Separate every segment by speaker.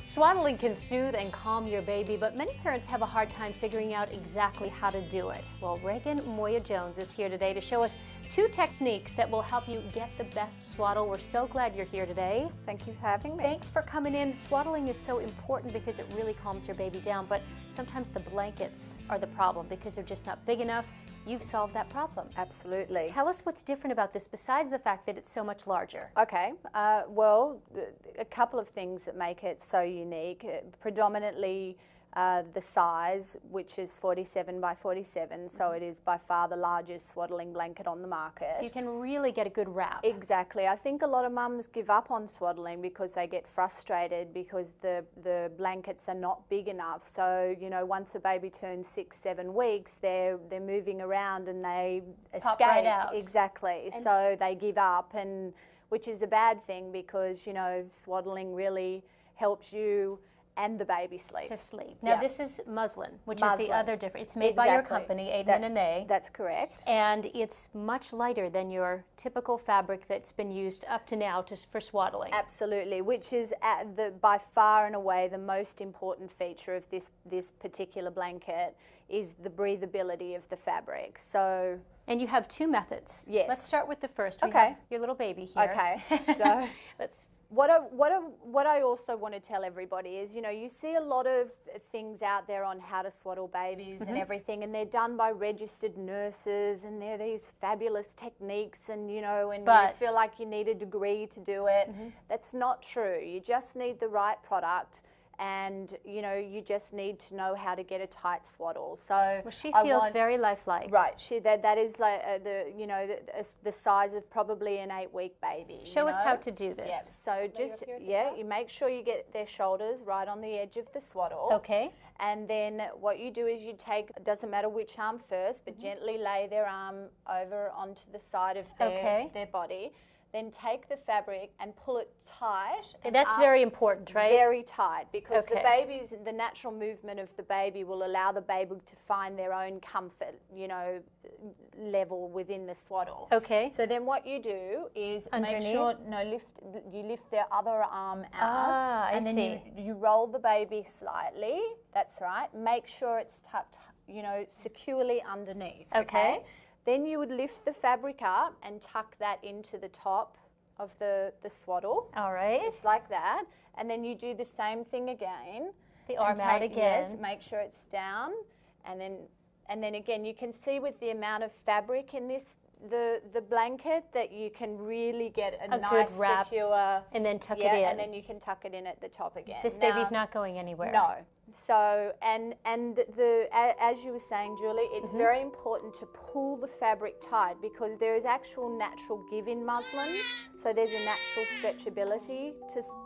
Speaker 1: Swaddling can soothe and calm your baby, but many parents have a hard time figuring out exactly how to do it. Well, Reagan Moya Jones is here today to show us 2 techniques that will help you get the best swaddle. We're so glad you're here today.
Speaker 2: Thank you for having me.
Speaker 1: Thanks for coming in. Swaddling is so important because it really calms your baby down, but sometimes the blankets are the problem because they're just not big enough. You've solved that problem.
Speaker 2: Absolutely.
Speaker 1: Tell us what's different about this besides the fact that it's so much larger.
Speaker 2: Okay, well, a couple of things that make it so unique. Predominantly the size, which is 47 by 47, so it is by far the largest swaddling blanket on the market.
Speaker 1: So you can really get a good wrap.
Speaker 2: Exactly. I think a lot of mums give up on swaddling because they get frustrated because the blankets are not big enough. So, you know, once a baby turns 6-7 weeks, they're moving around and they
Speaker 1: Pop
Speaker 2: escape.
Speaker 1: right out.
Speaker 2: Exactly. And so they give up, and which is a bad thing because, you know, swaddling really helps you and the baby sleep.
Speaker 1: To sleep. Now this is muslin, which is the other difference. It's made by your company, Aden Anais.
Speaker 2: That's correct.
Speaker 1: And it's much lighter than your typical fabric that's been used up to now for swaddling.
Speaker 2: Absolutely, which is by far and away the most important feature of this particular blanket is the breathability of the fabric. So.
Speaker 1: And you have 2 methods.
Speaker 2: Yes.
Speaker 1: Let's start with the first. We have your little baby here.
Speaker 2: Okay. So
Speaker 1: let's.
Speaker 2: What I also want to tell everybody is, you know, you see a lot of things out there on how to swaddle babies and everything, and they're done by registered nurses, and they're these fabulous techniques, and, you know, and you feel like you need a degree to do it. That's not true. You just need the right product. And, you know, you just need to know how to get a tight swaddle. So
Speaker 1: well, she feels very lifelike.
Speaker 2: Right. That is like the size of probably an 8-week baby.
Speaker 1: Show us how to do this.
Speaker 2: Yeah. So just you make sure you get their shoulders right on the edge of the swaddle.
Speaker 1: Okay.
Speaker 2: And then what you do is you take, it doesn't matter which arm first, but gently lay their arm over onto the side of their body. Then take the fabric and pull it tight.
Speaker 1: And that's very important, right?
Speaker 2: Very tight, because the natural movement of the baby will allow the baby to find their own comfort, you know, level within the swaddle.
Speaker 1: Okay.
Speaker 2: So then what you do is make sure, you lift their other arm out.
Speaker 1: And then
Speaker 2: you roll the baby slightly. That's right. Make sure it's tucked, you know, securely underneath. Okay. Then you would lift the fabric up and tuck that into the top of the swaddle.
Speaker 1: All right.
Speaker 2: Just like that. And then you do the same thing again.
Speaker 1: The arm out again.
Speaker 2: Yes, make sure it's down. And then again, you can see with the amount of fabric in this, the blanket, that you can really get a nice,
Speaker 1: good wrap,
Speaker 2: secure.
Speaker 1: and then tuck it in.
Speaker 2: And then you can tuck it in at the top again.
Speaker 1: This baby's not going anywhere.
Speaker 2: No. So, as you were saying, Julie, it's very important to pull the fabric tight because there is actual natural give in muslin. So there's a natural stretchability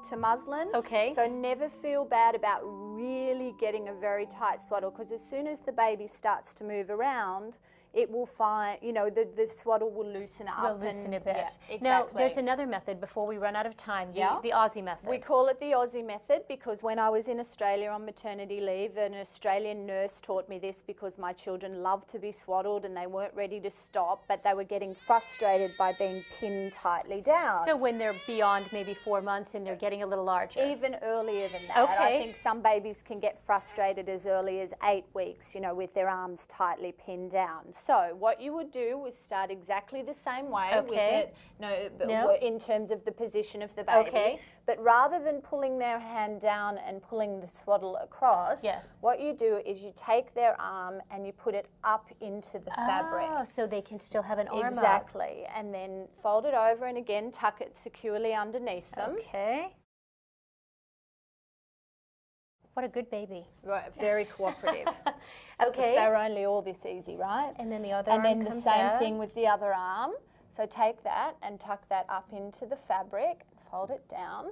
Speaker 2: to muslin.
Speaker 1: Okay.
Speaker 2: So never feel bad about really getting a very tight swaddle, because as soon as the baby starts to move around, it will find, you know, the swaddle will loosen up.
Speaker 1: Will loosen a bit.
Speaker 2: Yeah, exactly.
Speaker 1: Now, there's another method before we run out of time, the Aussie method.
Speaker 2: We call it the Aussie method because when I was in Australia on maternity leave, an Australian nurse taught me this because my children loved to be swaddled and they weren't ready to stop, but they were getting frustrated by being pinned tightly down.
Speaker 1: So when they're beyond maybe 4 months and they're getting a little larger?
Speaker 2: Even earlier than that.
Speaker 1: Okay.
Speaker 2: I think some babies can get frustrated as early as 8 weeks, you know, with their arms tightly pinned down. So what you would do was start exactly the same way with it, in terms of the position of the baby.
Speaker 1: Okay.
Speaker 2: But rather than pulling their hand down and pulling the swaddle across, what you do is you take their arm and you put it up into the fabric.
Speaker 1: Oh, so they can still have an arm up.
Speaker 2: Exactly. And then fold it over and again tuck it securely underneath them.
Speaker 1: Okay. What a good baby.
Speaker 2: Right, very cooperative.
Speaker 1: Okay.
Speaker 2: If they were only all this easy, right?
Speaker 1: And then the other arm comes out.
Speaker 2: And then the same thing with the other arm. So take that and tuck that up into the fabric, fold it down.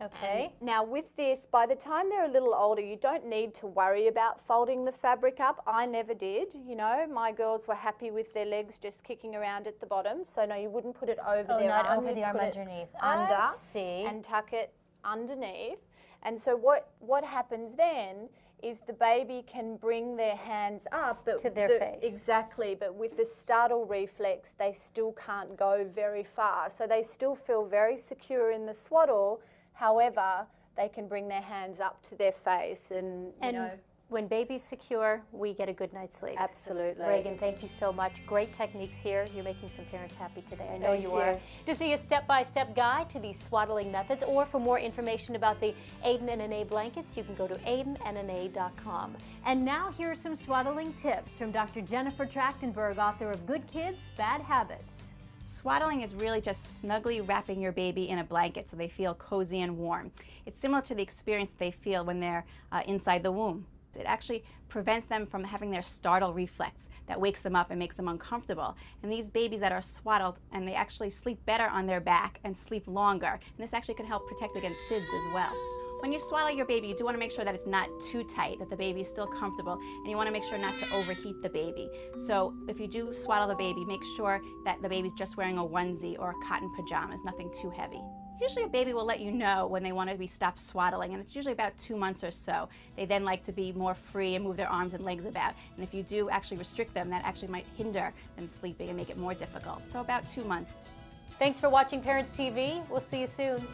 Speaker 1: Okay.
Speaker 2: And now with this, by the time they're a little older, you don't need to worry about folding the fabric up. I never did, you know. My girls were happy with their legs just kicking around at the bottom. So no, you wouldn't put it over their arm.
Speaker 1: Not over the arm, underneath.
Speaker 2: Under.
Speaker 1: I see.
Speaker 2: And tuck it underneath. And so what happens then is the baby can bring their hands up
Speaker 1: to their face.
Speaker 2: Exactly, but with the startle reflex, they still can't go very far. So they still feel very secure in the swaddle. However, they can bring their hands up to their face and you know.
Speaker 1: When baby's secure, we get a good night's sleep.
Speaker 2: Absolutely.
Speaker 1: Reagan, thank you so much. Great techniques here. You're making some parents happy today. I know
Speaker 2: Thank
Speaker 1: you
Speaker 2: you.
Speaker 1: are. To see a step-by-step guide to these swaddling methods, or for more information about the Aden Anais blankets, you can go to adenanais.com. And now here are some swaddling tips from Dr. Jennifer Trachtenberg, author of Good Kids, Bad Habits.
Speaker 3: Swaddling is really just snugly wrapping your baby in a blanket so they feel cozy and warm. It's similar to the experience they feel when they're inside the womb. It actually prevents them from having their startle reflex that wakes them up and makes them uncomfortable. And these babies that are swaddled, and they actually sleep better on their back and sleep longer. And this actually can help protect against SIDS as well. When you swaddle your baby, you do want to make sure that it's not too tight, that the baby is still comfortable, and you want to make sure not to overheat the baby. So if you do swaddle the baby, make sure that the baby's just wearing a onesie or cotton pajamas, nothing too heavy. Usually a baby will let you know when they want to be stopped swaddling, and it's usually about 2 months or so. They then like to be more free and move their arms and legs about. And if you do actually restrict them, that actually might hinder them sleeping and make it more difficult. So about 2 months.
Speaker 1: Thanks for watching Parents TV. We'll see you soon.